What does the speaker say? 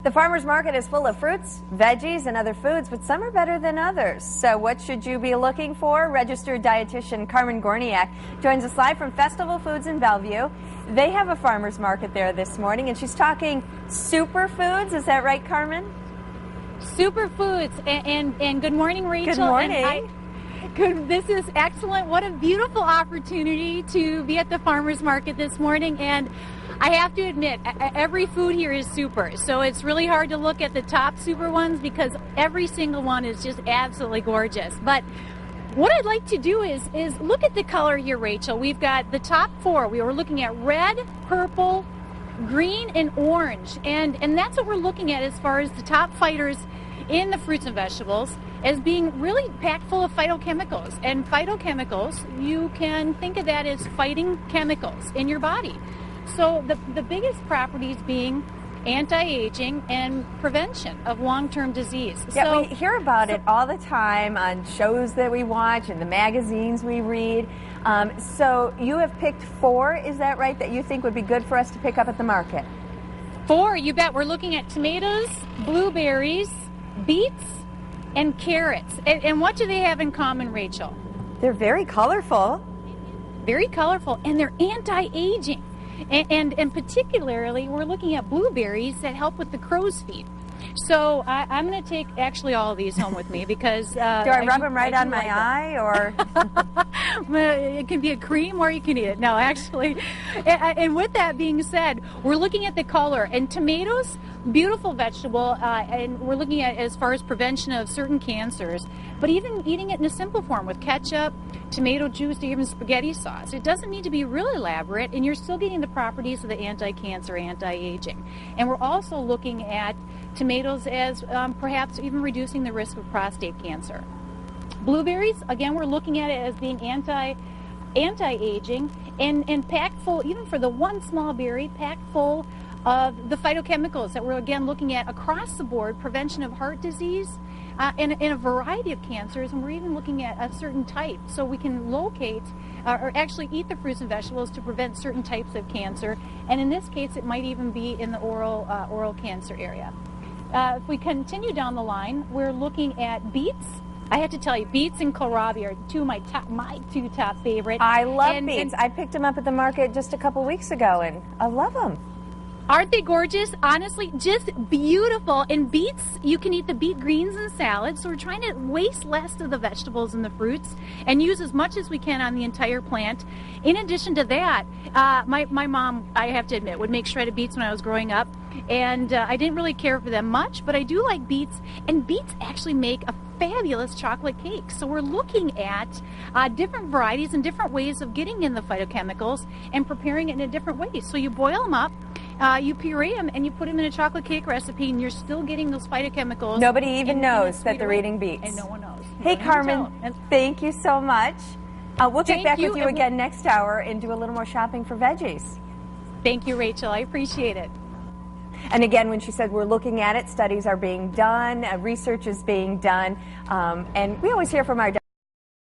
The farmer's market is full of fruits, veggies, and other foods, but some are better than others. So what should you be looking for? Registered dietitian Carmen joins us live from Festival Foods in Bellevue. They have a farmer's market there this morning, and she's talking superfoods. Is that right, Carmen? Superfoods, and good morning, Rachel. Good morning. This is excellent. What a beautiful opportunity to be at the farmer's market this morning. And I have to admit, every food here is super. So it's really hard to look at the top super ones because every single one is just absolutely gorgeous. But what I'd like to do is look at the color here, Rachel. We've got the top four. We were looking at red, purple, green, and orange. And that's what we're looking at as far as the top fighters in the fruits and vegetables, as being really packed full of phytochemicals. And phytochemicals, you can think of that as fighting chemicals in your body. So the biggest properties being anti-aging and prevention of long-term disease. Yeah, so, we hear about it all the time on shows that we watch and the magazines we read. So you have picked four, is that right, that you think would be good for us to pick up at the market? Four, you bet. We're looking at tomatoes, blueberries, beets, and carrots. And what do they have in common, Rachel? They're very colorful. Very colorful, and they're anti-aging. And particularly, we're looking at blueberries that help with the crow's feet. So I'm going to take actually all of these home with me because... do I rub them right on my eye, or...? It can be a cream or you can eat it. No, actually. And with that being said, we're looking at the color. And tomatoes, beautiful vegetable, and we're looking at as far as prevention of certain cancers, but even eating it in a simple form with ketchup, tomato juice, or even spaghetti sauce. It doesn't need to be really elaborate, and you're still getting the properties of the anti-cancer, anti-aging. And we're also looking at tomatoes as perhaps even reducing the risk of prostate cancer. Blueberries, again, we're looking at it as being anti-aging and packed full, even for the one small berry, packed full of the phytochemicals that we're again looking at across the board, prevention of heart disease and a variety of cancers, and we're even looking at a certain type, so we can locate or actually eat the fruits and vegetables to prevent certain types of cancer, and in this case it might even be in the oral cancer area. If we continue down the line, we're looking at beets. I have to tell you, beets and kohlrabi are my two top favorites. I love beets. I picked them up at the market just a couple weeks ago, and I love them. Aren't they gorgeous? Honestly, just beautiful. And beets, you can eat the beet greens in salads. So we're trying to waste less of the vegetables and the fruits and use as much as we can on the entire plant. In addition to that, my mom, I have to admit, would make shredded beets when I was growing up. And I didn't really care for them much, but I do like beets. And beets actually make a fabulous chocolate cake. So we're looking at different varieties and different ways of getting in the phytochemicals and preparing it in a different way. So you boil them up, you puree them, and you put them in a chocolate cake recipe, and you're still getting those phytochemicals. Nobody even knows that they're eating beets. And no one knows. Hey, Carmen, thank you so much. We'll check back with you again next hour and do a little more shopping for veggies. Thank you, Rachel. I appreciate it. And again, when she said we're looking at it, studies are being done, research is being done, and we always hear from our